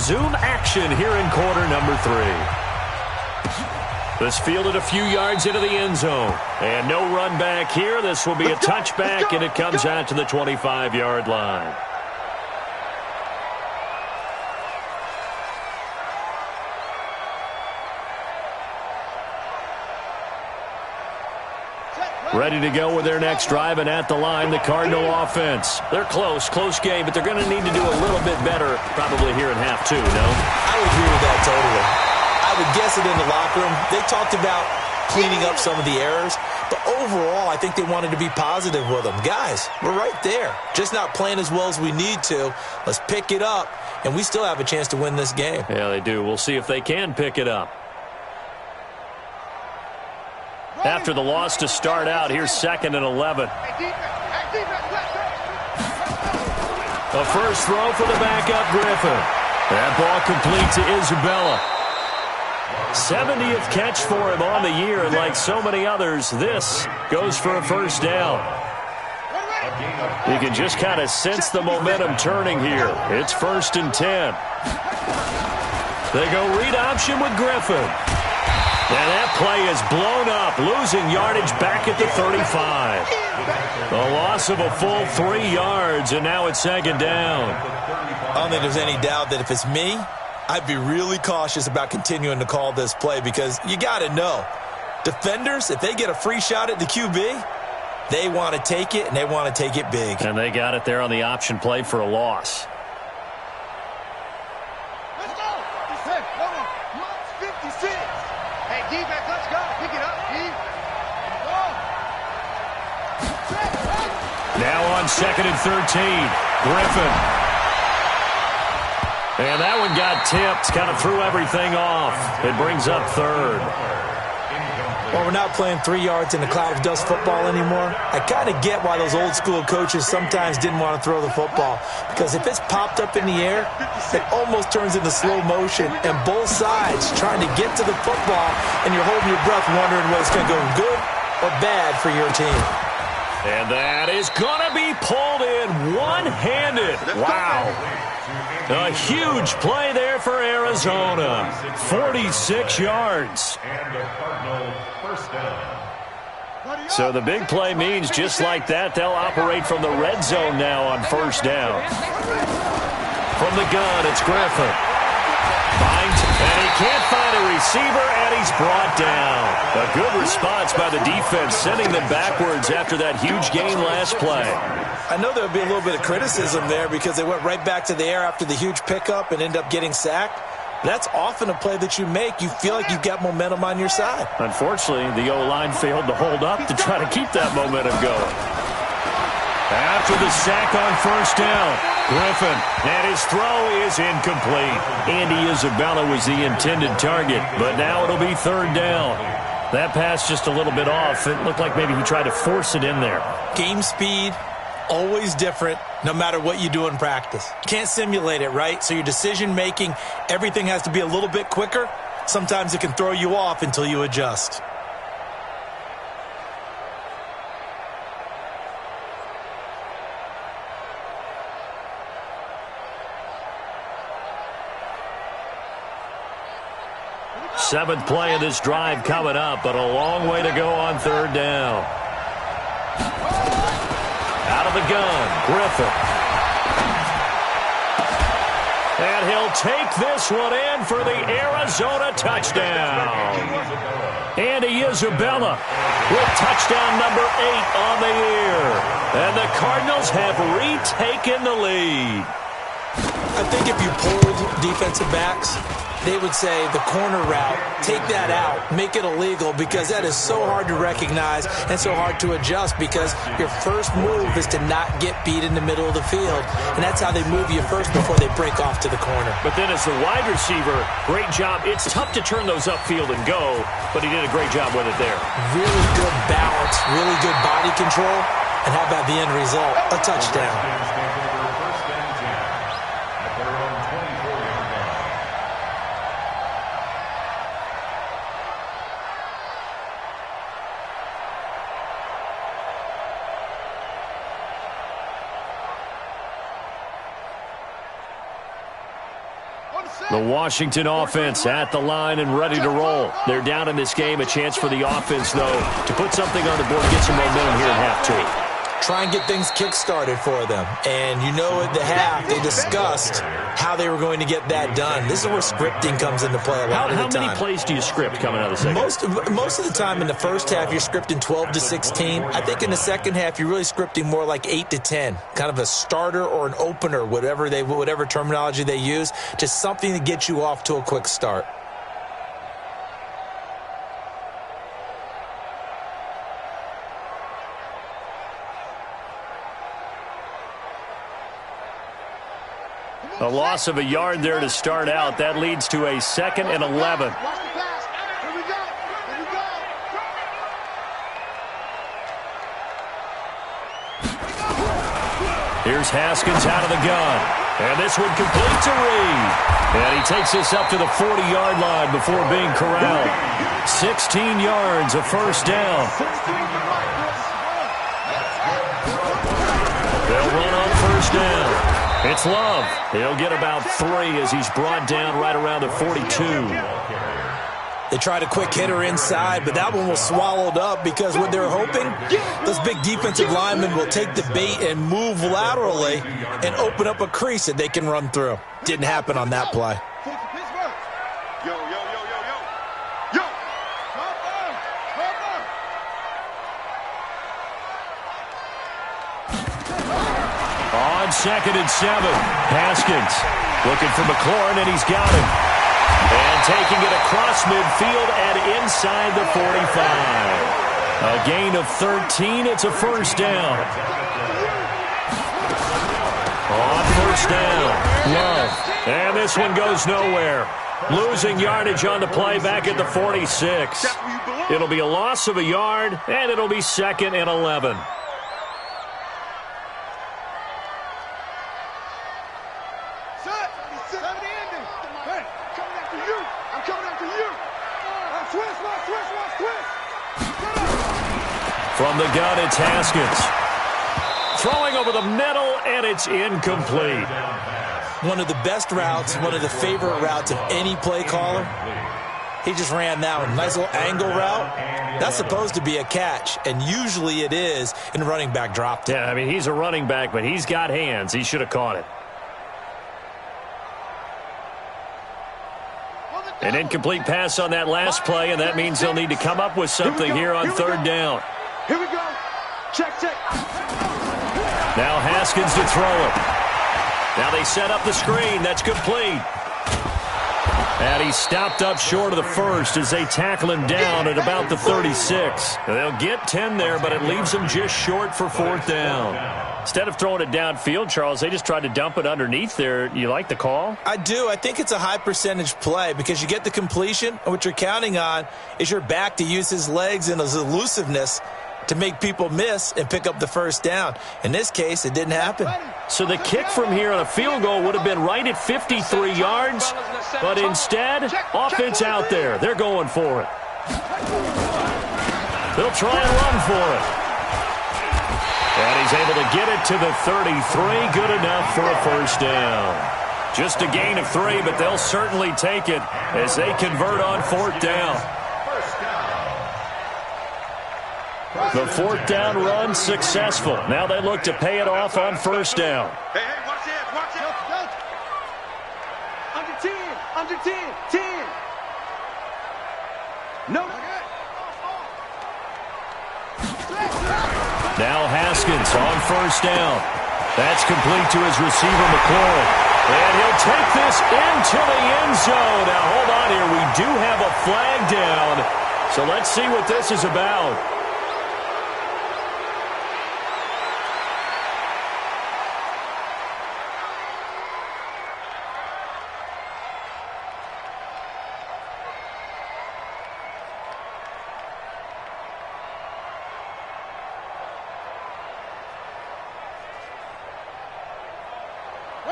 resume action here in quarter number 3. This fielded a few yards into the end zone. And no run back here. This will be a touchback, and it comes out to the 25-yard line. Ready to go with their next drive, and at the line, the Cardinal offense. They're close game, but they're going to need to do a little bit better probably here in half 2, no? I would agree with that totally. I would guess it in the locker room. They talked about cleaning up some of the errors, but overall, I think they wanted to be positive with them. Guys, we're right there. Just not playing as well as we need to. Let's pick it up, and we still have a chance to win this game. Yeah, they do. We'll see if they can pick it up. After the loss to start out, here's 2nd and 11. A first throw for the backup Griffin. That ball complete to Isabella. 70th catch for him on the year, and like so many others, this goes for a first down. You can just kind of sense the momentum turning here. It's 1st and 10. They go read option with Griffin. And that play is blown up, losing yardage back at the 35. A loss of a full 3 yards, and now it's 2nd down. I don't think there's any doubt that if it's me, I'd be really cautious about continuing to call this play because you got to know, defenders, if they get a free shot at the QB, they want to take it, and they want to take it big. And they got it there on the option play for a loss. Let's go. Hey, hold on. Loss 56. Hey, defense, let's go. Pick it up, D. Go. Now on 2nd and 13, Griffin. And that one got tipped, kind of threw everything off. It brings up 3rd. Well, we're not playing 3 yards in a cloud of dust football anymore. I kind of get why those old school coaches sometimes didn't want to throw the football. Because if it's popped up in the air, it almost turns into slow motion. And both sides trying to get to the football, and you're holding your breath wondering whether it's going to go good or bad for your team. And that is going to be pulled in one-handed. Wow. A huge play there for Arizona. 46 yards. So the big play means just like that, they'll operate from the red zone now on 1st down. From the gun, it's Griffin. Finds, and he can't find a receiver, and he's brought down. A good response by the defense, sending them backwards after that huge gain last play. I know there would be a little bit of criticism there because they went right back to the air after the huge pickup and ended up getting sacked. That's often a play that you make. You feel like you've got momentum on your side. Unfortunately, the O-line failed to hold up to try to keep that momentum going. After the sack on 1st down, Griffin, and his throw is incomplete. Andy Isabella was the intended target, but now it'll be 3rd down. That pass just a little bit off. It looked like maybe he tried to force it in there. Game speed, always different, no matter what you do in practice. Can't simulate it, right? So your decision-making, everything has to be a little bit quicker. Sometimes it can throw you off until you adjust. Seventh play of this drive coming up, but a long way to go on 3rd down. Out of the gun, Griffin. And he'll take this one in for the Arizona touchdown. Andy Isabella with touchdown number 8 on the year. And the Cardinals have retaken the lead. I think if you polled defensive backs, they would say the corner route, take that out, make it illegal, because that is so hard to recognize and so hard to adjust because your first move is to not get beat in the middle of the field. And that's how they move you first before they break off to the corner. But then as the wide receiver, great job. It's tough to turn those upfield and go, but he did a great job with it there. Really good balance, really good body control. And how about the end result? A touchdown. The Washington offense at the line and ready to roll. They're down in this game. A chance for the offense, though, to put something on the board, get some momentum here at half two. Try and get things kick-started for them. And you know at the half, they discussed how they were going to get that done. This is where scripting comes into play a lot of the time. How many plays do you script coming out of the second? Most of the time in the first half, you're scripting 12 to 16. I think in the second half, you're really scripting more like 8 to 10. Kind of a starter or an opener, whatever terminology they use. Just something to get you off to a quick start. A loss of a yard there to start out. That leads to a 2nd and 11. Here's Haskins out of the gun. And this one complete to Reed. And he takes this up to the 40-yard line before being corralled. 16 yards, a first down. They'll run on first down. It's Love. He'll get about 3 as he's brought down right around the 42. They tried a quick hitter inside, but that one was swallowed up because what they're hoping, those big defensive linemen will take the bait and move laterally and open up a crease that they can run through. Didn't happen on that play. On 2nd and 7, Haskins looking for McLaurin, and he's got him. And taking it across midfield and inside the 45. A gain of 13. It's a first down. On first down, Love. And this one goes nowhere. Losing yardage on the play back at the 46. It'll be a loss of a yard, and it'll be 2nd and 11. From the gun, it's Haskins. Throwing over the middle, and it's incomplete. One of the best routes, one of the favorite routes of any play caller. He just ran that one. Nice little angle route. That's supposed to be a catch, and usually it is, and the running back dropped it. Yeah, I mean, he's a running back, but he's got hands. He should have caught it. An incomplete pass on that last play, and that means they'll need to come up with something here on 3rd down. Here we go. Check. Now Haskins to throw it. Now they set up the screen. That's complete. And he stopped up short of the first as they tackle him down at about the 36. They'll get 10 there, but it leaves them just short for 4th down. Instead of throwing it downfield, Charles, they just tried to dump it underneath there. You like the call? I do. I think it's a high percentage play because you get the completion, and what you're counting on is your back to use his legs and his elusiveness to make people miss and pick up the first down. In this case, it didn't happen. So the kick from here on a field goal would have been right at 53 yards, but instead, offense out there. They're going for it. They'll try and run for it. And he's able to get it to the 33. Good enough for a first down. Just a gain of 3, but they'll certainly take it as they convert on 4th down. The 4th down run successful. Now they look to pay it off on 1st down. Hey, watch it. Under 10. Under 10. 10. No. Now Haskins on 1st down. That's complete to his receiver, McLaurin. And he'll take this into the end zone. Now, hold on here. We do have a flag down. So let's see what this is about.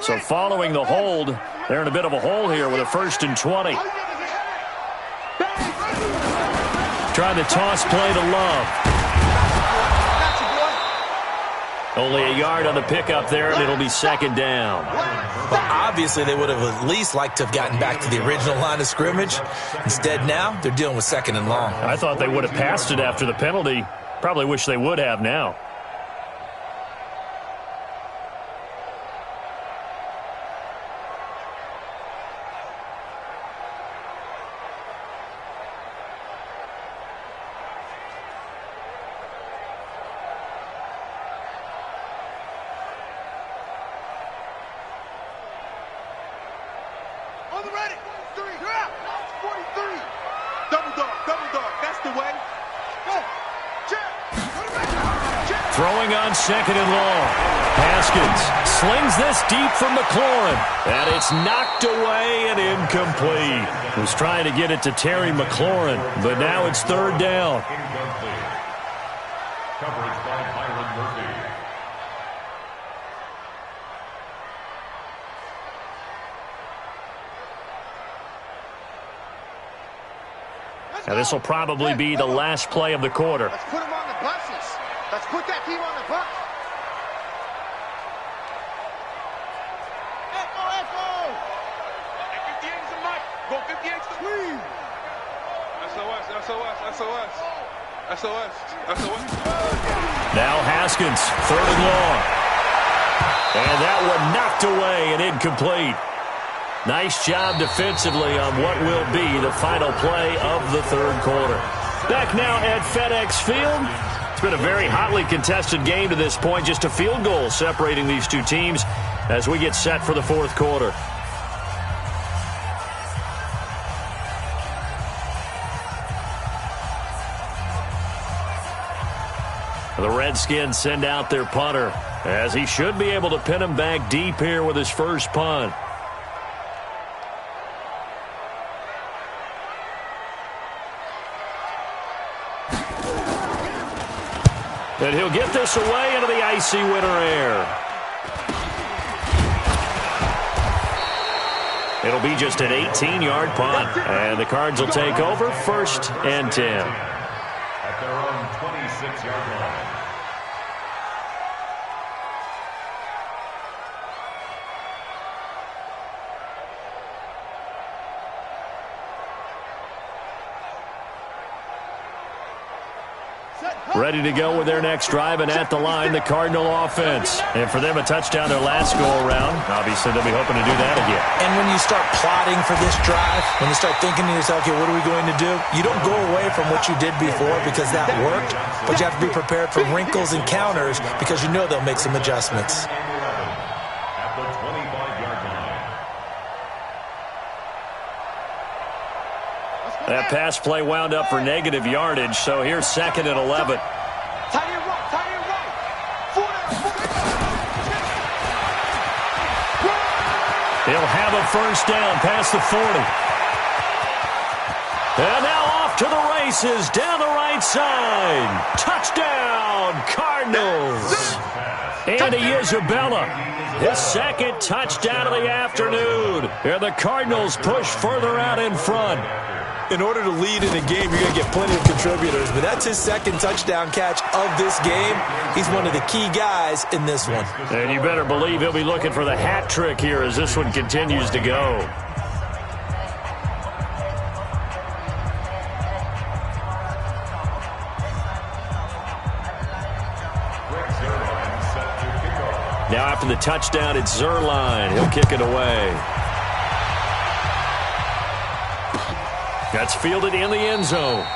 So following the hold, they're in a bit of a hole here with a 1st and 20. Trying to toss play to Love. Only a yard on the pickup there, and it'll be second down. Well, obviously, they would have at least liked to have gotten back to the original line of scrimmage. Instead, now, they're dealing with second and long. I thought they would have passed it after the penalty. Probably wish they would have now. Throwing on second and long. Haskins slings this deep from McLaurin. And it's knocked away and incomplete. Was trying to get it to Terry McLaurin, but now it's third down. Coverage by Byron Murphy. Now this will probably be the last play of the quarter. Let's put him on the buses. Let's put that team on the bus. Echo, echo. Hey, 58's the mic. Go 58's the lead. SOS, SOS, SOS. SOS, SOS. Now Haskins, third and long. And that one knocked away and incomplete. Nice job defensively on what will be the final play of the third quarter. Back now at FedEx Field. It's been a very hotly contested game to this point. Just a field goal separating these two teams as we get set for the fourth quarter. The Redskins send out their punter as he should be able to pin him back deep here with his first punt. And he'll get this away into the icy winter air. It'll be just an 18-yard punt, and the Cards will take over first and 10. At their own 26-yard line. Ready to go with their next drive, and at the line, the Cardinal offense. And for them, a touchdown their last go-around. Obviously, they'll be hoping to do that again. And when you start plotting for this drive, when you start thinking to yourself, okay, what are we going to do? You don't go away from what you did before because that worked, but you have to be prepared for wrinkles and counters because you know they'll make some adjustments. At the 25-yard line. That pass play wound up for negative yardage, so here's second and 11. He'll have a first down past the 40. And now off to the races down the right side. Touchdown, Cardinals. Andy Isabella, his second touchdown of the afternoon. And the Cardinals push further out in front. In order to lead in a game, you're going to get plenty of contributors, but that's his second touchdown catch of this game. He's one of the key guys in this one. And you better believe he'll be looking for the hat trick here as this one continues to go. Now after the touchdown, it's Zerline. He'll kick it away. That's fielded in the end zone.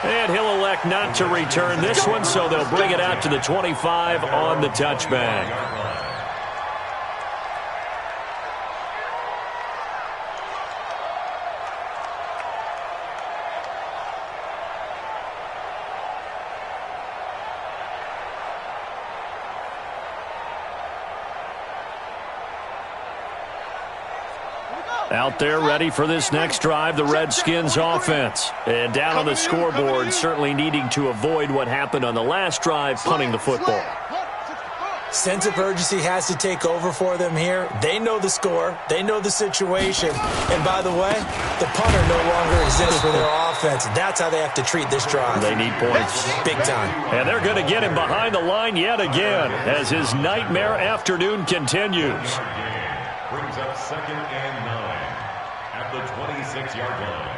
And he'll elect not to return this one, so they'll bring it out to the 25 on the touchback. Out there ready for this next drive, the Redskins offense. And down on the scoreboard, certainly needing to avoid what happened on the last drive, punting the football. Sense of urgency has to take over for them here. They know the score. They know the situation. And by the way, the punter no longer exists for their offense. That's how they have to treat this drive. They need points. Big time. And they're going to get him behind the line yet again as his nightmare afternoon continues. Brings up 2nd and 9 at the 26-yard line.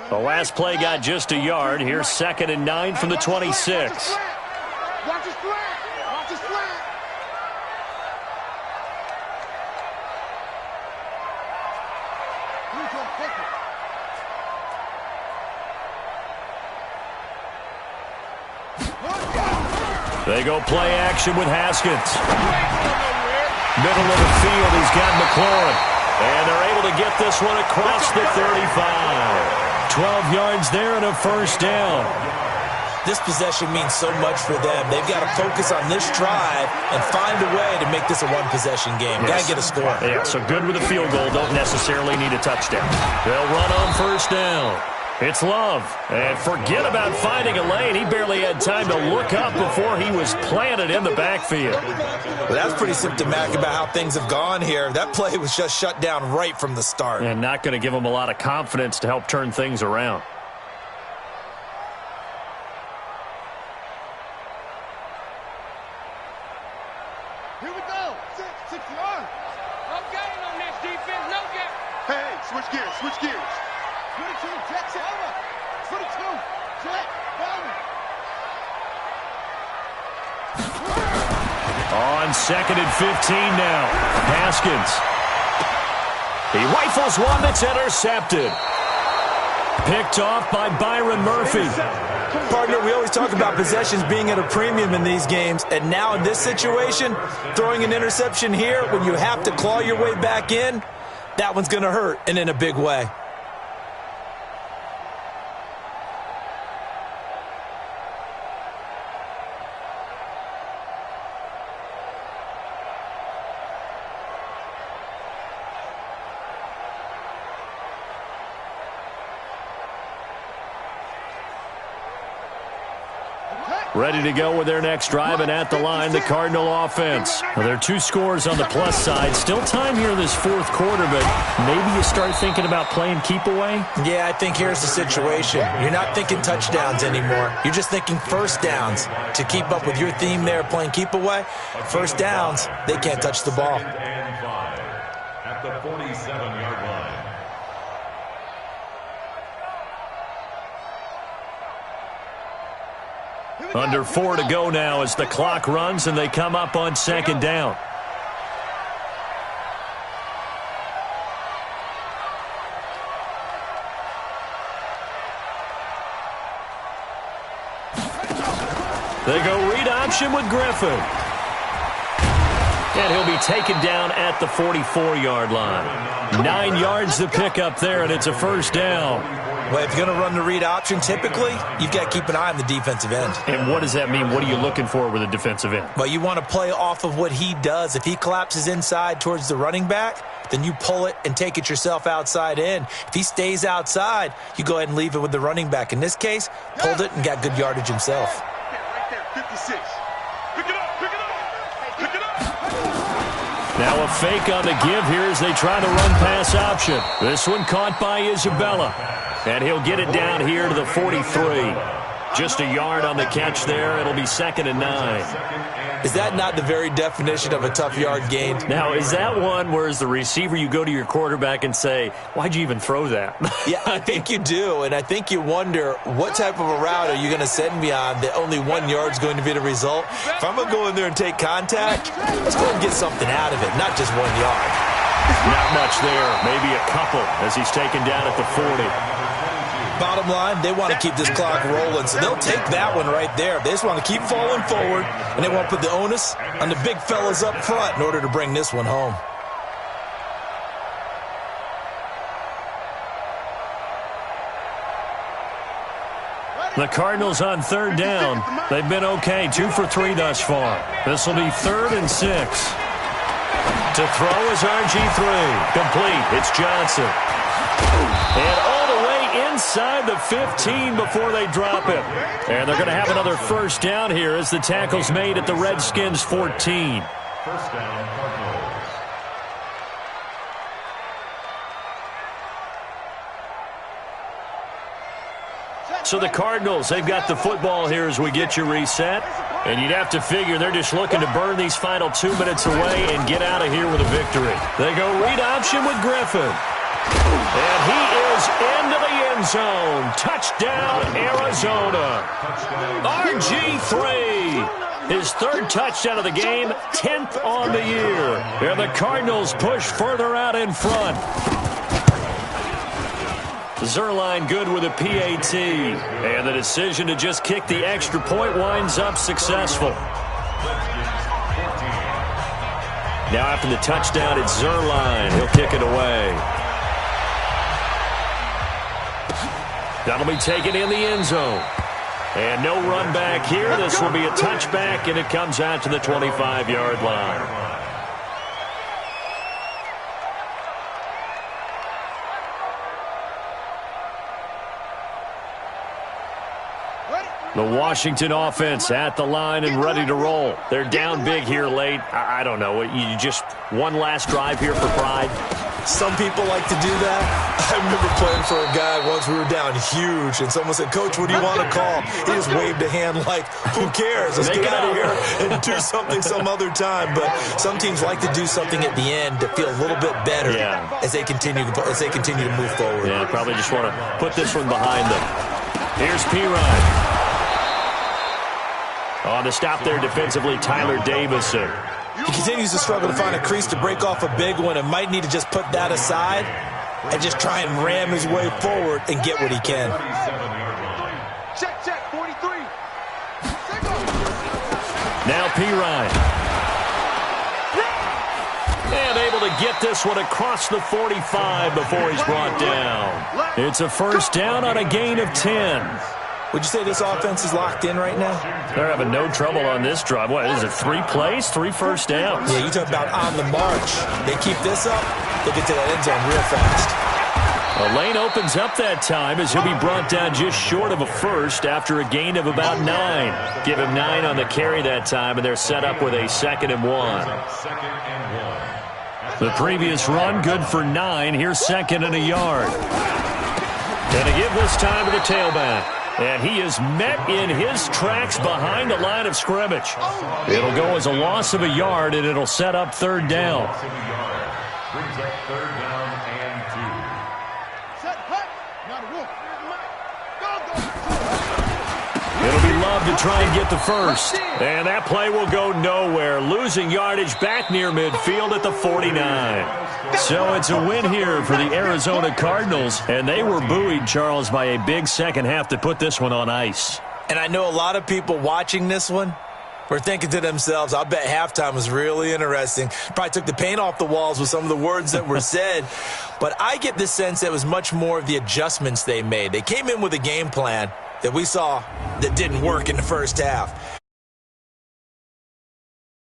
The last play got just a yard. Here's 2nd and 9 from the 26. Watch his flat. Watch his flat. They go play action with Haskins. Middle of the field, he's got McLaurin. And they're able to get this one across the 35. 12 yards there and a first down. This possession means so much for them. They've got to focus on this drive and find a way to make this a one-possession game. Yes. Got to get a score. Yeah, so good with a field goal. Don't necessarily need a touchdown. They'll run on first down. It's Love. And forget about finding a lane. He barely had time to look up before he was planted in the backfield. Well, that's pretty symptomatic about how things have gone here. That play was just shut down right from the start. And not going to give him a lot of confidence to help turn things around. Here we go. 6 yards. No gain on this defense. No gain. Hey, switch gears. 22, jet over. 22, jet, down. On 2nd and 15 now. Haskins. He rifles one that's intercepted. Picked off by Byron Murphy. Partner, we always talk about possessions being at a premium in these games, and now in this situation, throwing an interception here when you have to claw your way back in, that one's going to hurt, and in a big way. Ready to go with their next drive, and at the line, the Cardinal offense. Well, there are 2 scores on the plus side. Still time here in this 4th quarter, but maybe you start thinking about playing keep away? Yeah, I think here's the situation. You're not thinking touchdowns anymore. You're just thinking first downs. To keep up with your theme there, playing keep away, first downs, they can't touch the ball. 2nd and 5 at the 47-yard line. Under 4 to go now as the clock runs and they come up on 2nd down. They go read option with Griffin. And he'll be taken down at the 44-yard line. 9 yards to pick up there, and it's a first down. Well, if you're going to run the read option, typically, you've got to keep an eye on the defensive end. And what does that mean? What are you looking for with a defensive end? Well, you want to play off of what he does. If he collapses inside towards the running back, then you pull it and take it yourself outside in. If he stays outside, you go ahead and leave it with the running back. In this case, pulled it and got good yardage himself. Right there, 56. Pick it up. Now a fake on the give here as they try to run pass option. This one caught by Isabella. And he'll get it down here to the 43. Just a yard on the catch there. It'll be 2nd and 9. Is that not the very definition of a tough yard gain? Now, is that one where as the receiver you go to your quarterback and say, why'd you even throw that? Yeah, I think you do, and I think you wonder what type of a route are you going to send me on that only 1 yard's going to be the result? If I'm going to go in there and take contact, let's go and get something out of it, not just 1 yard. Not much there, maybe a couple as he's taken down at the 40. Bottom line, they want to keep this clock rolling, so they'll take that one right there. They just want to keep falling forward, and they want to put the onus on the big fellas up front in order to bring this one home. The Cardinals on 3rd down. They've been okay, 2 for 3 thus far. This will be 3rd and 6. To throw is RG3. Complete. It's Johnson. And all the way inside the 15 before they drop him. And they're going to have another first down here as the tackle's made at the Redskins' 14. First down, Cardinals. So the Cardinals, they've got the football here as we get you reset. And you'd have to figure they're just looking to burn these final 2 minutes away and get out of here with a victory. They go read option with Griffin. And he is into the end zone. Touchdown, Arizona. RG3. His third touchdown of the game, 10th on the year. And the Cardinals push further out in front. Zerline good with a PAT. And the decision to just kick the extra point winds up successful. Now after the touchdown, it's Zerline. He'll kick it away. That'll be taken in the end zone. And no run back here. This will be a touchback, and it comes out to the 25-yard line. The Washington offense at the line and ready to roll. They're down big here late. I don't know. You just one last drive here for pride? Some people like to do that. I remember playing for a guy once. We were down huge, and someone said, "Coach, what do you want to call?" He just waved a hand like, "Who cares? Let's get out of here and do something some other time." But some teams like to do something at the end to feel a little bit better as they continue to move forward. Yeah, probably just want to put this one behind them. Here's P-Ryan. On the stop there defensively, Tyler Davison. He continues to struggle to find a crease to break off a big one and might need to just put that aside and just try and ram his way forward and get what he can. Check, 43. Now P-Ryan. And able to get this one across the 45 before he's brought down. It's a first down on a gain of 10. Would you say this offense is locked in right now? They're having no trouble on this drive. What is it, 3 plays, 3 first downs? Yeah, you talk about on the march. They keep this up, they get to that end zone real fast. A lane opens up that time as he'll be brought down just short of a first after a gain of about 9. Give him 9 on the carry that time, and they're set up with a 2nd and 1. The previous run, good for 9. Here's 2nd and a yard. And to give this time to the tailback. And he is met in his tracks behind the line of scrimmage. It'll go as a loss of a yard, and it'll set up 3rd down. Brings up 3rd down and 2. Set, hut. Now the wolf. It'll be Love to try and get the first. And that play will go nowhere. Losing yardage back near midfield at the 49. So it's a win here for the Arizona Cardinals. And they were buoyed, Charles, by a big second half to put this one on ice. And I know a lot of people watching this one were thinking to themselves, I bet halftime was really interesting. Probably took the paint off the walls with some of the words that were said. But I get the sense that it was much more of the adjustments they made. They came in with a game plan that we saw that didn't work in the first half.